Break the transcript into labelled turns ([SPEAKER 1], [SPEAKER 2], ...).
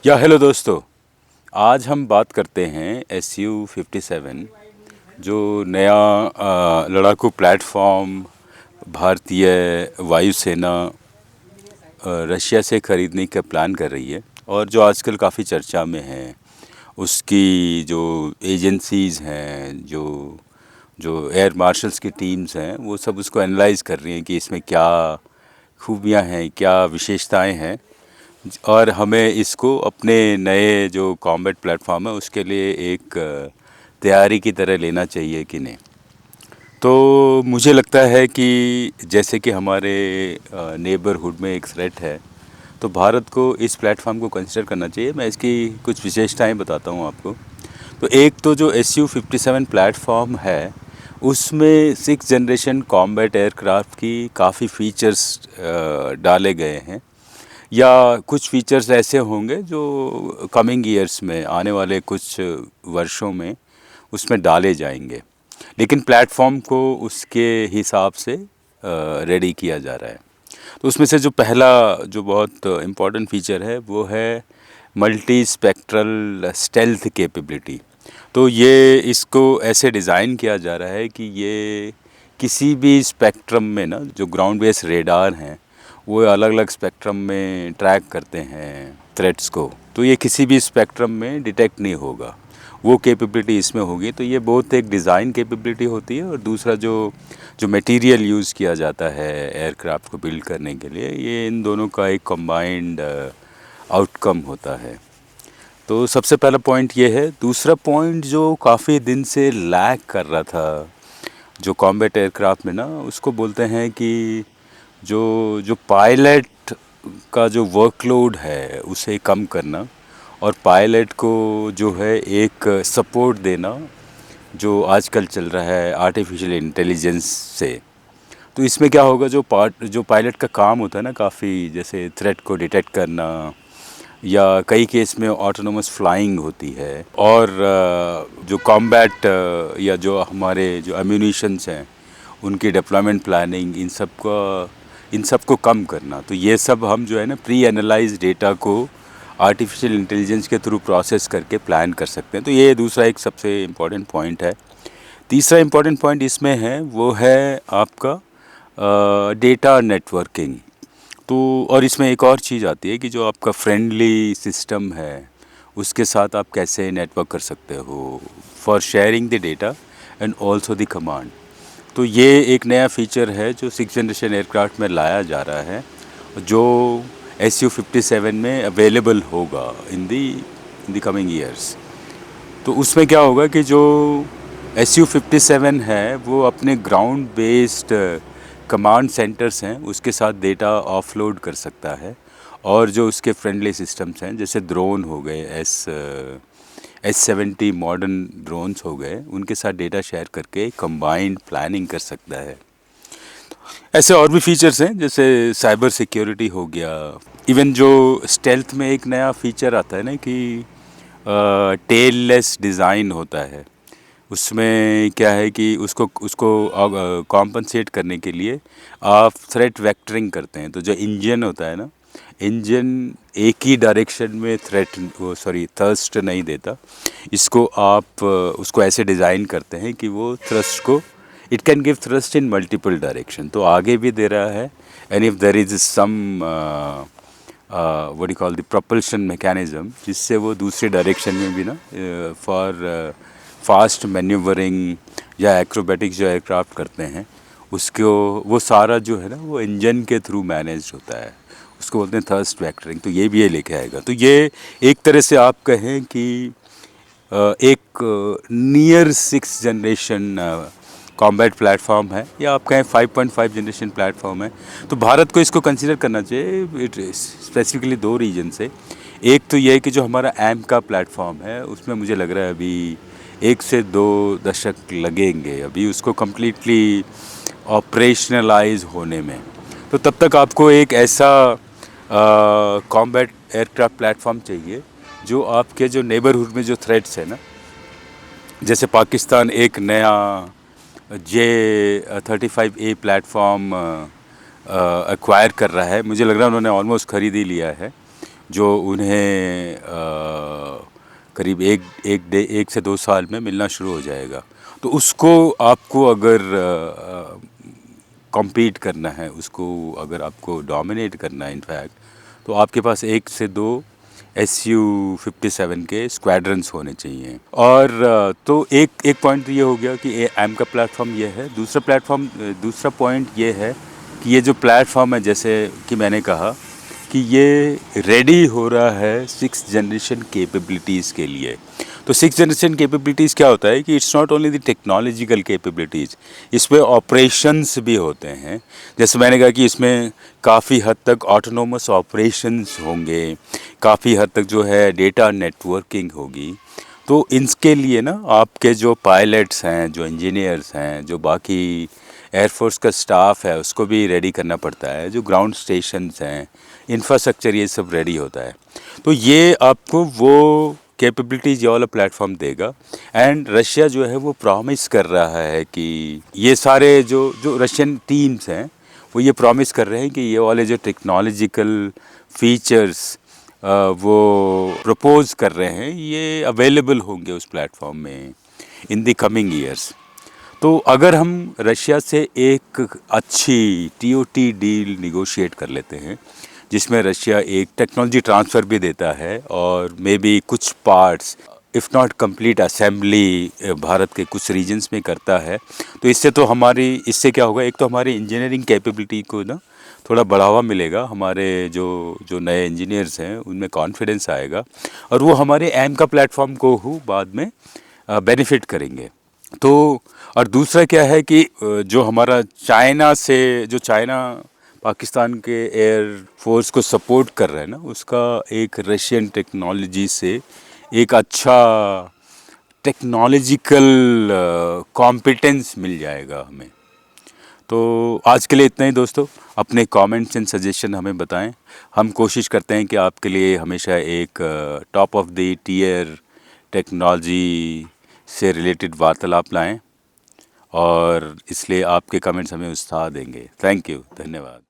[SPEAKER 1] Hello दोस्तों। आज हम बात करते हैं SU-57 जो नया लड़ाकू प्लेटफॉर्म भारतीय वायुसेना रशिया से ख़रीदने का प्लान कर रही है और जो आजकल काफ़ी चर्चा में है। उसकी जो एजेंसीज़ हैं, जो जो एयर मार्शल्स की टीम्स हैं, वो सब उसको एनालाइज कर रही हैं कि इसमें क्या खूबियाँ हैं, क्या विशेषताएं हैं और हमें इसको अपने नए जो कॉम्बैट प्लेटफॉर्म है उसके लिए एक तैयारी की तरह लेना चाहिए कि नहीं। तो मुझे लगता है कि जैसे कि हमारे नेबरहुड में एक थ्रेट है, तो भारत को इस प्लेटफॉर्म को कंसिडर करना चाहिए। मैं इसकी कुछ विशेषताएं बताता हूं आपको। तो एक तो जो SU-57 प्लेटफॉर्म है, उसमें 6th जनरेशन कॉम्बैट एयरक्राफ्ट की काफ़ी फीचर्स डाले गए हैं, या कुछ फीचर्स ऐसे होंगे जो कमिंग ईयर्स में, आने वाले कुछ वर्षों में उसमें डाले जाएंगे। लेकिन प्लेटफॉर्म को उसके हिसाब से रेडी किया जा रहा है। तो उसमें से जो पहला, जो बहुत इम्पोर्टेंट फीचर है, वो है मल्टी स्पेक्ट्रल स्टेल्थ कैपेबिलिटी। तो ये इसको ऐसे डिज़ाइन किया जा रहा है कि ये किसी भी स्पेक्ट्रम में ना, जो ग्राउंड बेस रेडार हैं वो अलग अलग स्पेक्ट्रम में ट्रैक करते हैं थ्रेट्स को, तो ये किसी भी स्पेक्ट्रम में डिटेक्ट नहीं होगा। वो कैपेबिलिटी इसमें होगी। तो ये बहुत एक डिज़ाइन कैपेबिलिटी होती है, और दूसरा जो जो मटेरियल यूज़ किया जाता है एयरक्राफ्ट को बिल्ड करने के लिए, ये इन दोनों का एक कंबाइंड आउटकम होता है। तो सबसे पहला पॉइंट ये है। दूसरा पॉइंट जो काफ़ी दिन से लैग कर रहा था जो कॉम्बैट एयरक्राफ्ट में ना, उसको बोलते हैं कि जो जो पायलट का जो वर्कलोड है उसे कम करना, और पायलट को जो है एक सपोर्ट देना जो आजकल चल रहा है आर्टिफिशियल इंटेलिजेंस से। तो इसमें क्या होगा, जो पायलट का काम होता है ना, काफ़ी जैसे थ्रेट को डिटेक्ट करना, या कई केस में ऑटोनोमस फ्लाइंग होती है, और जो कॉम्बैट या जो हमारे जो एम्यूनिशंस हैं उनकी डिप्लॉयमेंट प्लानिंग, इन सब को कम करना। तो ये सब हम जो है ना, प्री एनालाइज डेटा को आर्टिफिशियल इंटेलिजेंस के थ्रू प्रोसेस करके प्लान कर सकते हैं। तो ये दूसरा एक सबसे इम्पॉर्टेंट पॉइंट है। तीसरा इम्पॉर्टेंट पॉइंट इसमें है, वो है आपका डेटा नेटवर्किंग। तो और इसमें एक और चीज़ आती है कि जो आपका फ्रेंडली सिस्टम है उसके साथ आप कैसे नेटवर्क कर सकते हो for sharing the data and also the command. तो ये एक नया फीचर है जो 6th जनरेशन एयरक्राफ्ट में लाया जा रहा है, जो SU-57 में अवेलेबल होगा इन दी कमिंग ईयर्स। तो उसमें क्या होगा कि जो SU-57 है वो अपने ग्राउंड बेस्ड कमांड सेंटर्स हैं उसके साथ डेटा ऑफलोड कर सकता है, और जो उसके फ्रेंडली सिस्टम्स हैं जैसे ड्रोन हो गए, S70 मॉडर्न ड्रोन्स हो गए, उनके साथ डेटा शेयर करके कंबाइंड प्लानिंग कर सकता है। ऐसे और भी फीचर्स हैं जैसे साइबर सिक्योरिटी हो गया। इवन जो स्टेल्थ में एक नया फीचर आता है ना कि टेललेस डिज़ाइन होता है। उसमें क्या है कि उसको उसको कॉम्पनसेट करने के लिए आप थ्रेट वेक्टरिंग करते हैं। तो जो इंजन होता है ना, इंजन एक ही डायरेक्शन में थ्रस्ट नहीं देता। इसको आप उसको ऐसे डिज़ाइन करते हैं कि वो थ्रस्ट को, it can give thrust in multiple direction, तो आगे भी दे रहा है। And if there is some what you call the propulsion mechanism, जिससे वो दूसरे डायरेक्शन में भी ना फॉर फास्ट मैन्यूवरिंग या एक्रोबैटिक्स जो एयरक्राफ्ट करते हैं, उसको वो सारा जो है ना वो इंजन के थ्रू मैनेज होता है। उसको बोलते हैं थर्स्ट वेक्टरिंग। तो ये भी ये लेके आएगा। तो ये एक तरह से आप कहें कि एक near 6th generation combat platform है, या आप कहें 5.5 जनरेशन प्लेटफॉर्म है। तो भारत को इसको कंसीडर करना चाहिए। इट स्पेसिफिकली दो रीजन से। एक तो ये है कि जो हमारा एम्प का प्लेटफॉर्म है उसमें मुझे लग रहा है अभी 1 से 2 दशक लगेंगे अभी उसको कम्प्लीटली ऑपरेशनलाइज होने में। तो तब तक आपको एक ऐसा कॉम्बैट एयरक्राफ्ट प्लेटफॉर्म चाहिए जो आपके जो नेबरहुड में जो थ्रेट्स है ना, जैसे पाकिस्तान एक नया J-35A प्लेटफॉर्म एक्वायर कर रहा है। मुझे लग रहा है उन्होंने ऑलमोस्ट ख़रीद ही लिया है। जो उन्हें करीब एक से 2 साल में मिलना शुरू हो जाएगा। तो उसको आपको अगर कॉम्पीट करना है, उसको अगर आपको डोमिनेट करना है इनफैक्ट, तो आपके पास 1 से 2 SU-57 के स्क्वाड्रंस होने चाहिए। और तो एक एक पॉइंट तो ये हो गया कि एम का प्लेटफॉर्म ये है। दूसरा पॉइंट ये है कि ये जो प्लेटफॉर्म है, जैसे कि मैंने कहा कि ये रेडी हो रहा है 6th जनरेशन कैपेबिलिटीज़ के लिए। तो 6th जनरेशन कैपेबिलिटीज़ क्या होता है कि it's not only the technological capabilities, इसमें ऑपरेशंस भी होते हैं। जैसे मैंने कहा कि इसमें काफ़ी हद तक ऑटोनोमस ऑपरेशंस होंगे, काफ़ी हद तक जो है डेटा नेटवर्किंग होगी। तो इसके लिए ना आपके जो पायलट्स हैं, जो इंजीनियर्स हैं, जो बाकी एयरफोर्स का स्टाफ है, उसको भी रेडी करना पड़ता है। जो ग्राउंड स्टेशंस हैं, इंफ्रास्ट्रक्चर, ये सब रेडी होता है। तो ये आपको वो कैपेबिलिटीज़ ये वाला प्लेटफॉर्म देगा। एंड रशिया जो है वो प्रॉमिस कर रहा है कि ये सारे जो जो रशियन टीम्स हैं वो ये प्रॉमिस कर रहे हैं कि ये वाले जो टेक्नोलॉजिकल फीचर्स वो प्रपोज कर रहे हैं, ये अवेलेबल होंगे उस प्लेटफॉर्म में इन द कमिंग ईयर्स। तो अगर हम रशिया से एक अच्छी TOT डील निगोशिएट कर लेते हैं, जिसमें रशिया एक टेक्नोलॉजी ट्रांसफ़र भी देता है और मे बी कुछ parts if not complete assembly Bharat के कुछ रीजन्स में करता है, तो इससे क्या होगा, एक तो हमारी इंजीनियरिंग कैपेबिलिटी को ना थोड़ा बढ़ावा मिलेगा। हमारे जो जो नए इंजीनियर्स हैं उनमें कॉन्फिडेंस आएगा और वो हमारे एम का प्लेटफॉर्म को बाद में बेनिफिट करेंगे। तो और दूसरा क्या है कि जो हमारा चाइना पाकिस्तान के एयर फोर्स को सपोर्ट कर रहा है ना, उसका एक रशियन टेक्नोलॉजी से एक अच्छा टेक्नोलॉजिकल कॉम्पिटेंस मिल जाएगा हमें। तो आज के लिए इतना ही दोस्तों। अपने कमेंट्स एंड सजेशन हमें बताएं। हम कोशिश करते हैं कि आपके लिए हमेशा एक top of the tier technology से रिलेटेड वार्तालाप लाएं, और इसलिए आपके कमेंट्स हमें उत्साह देंगे। थैंक यू, धन्यवाद।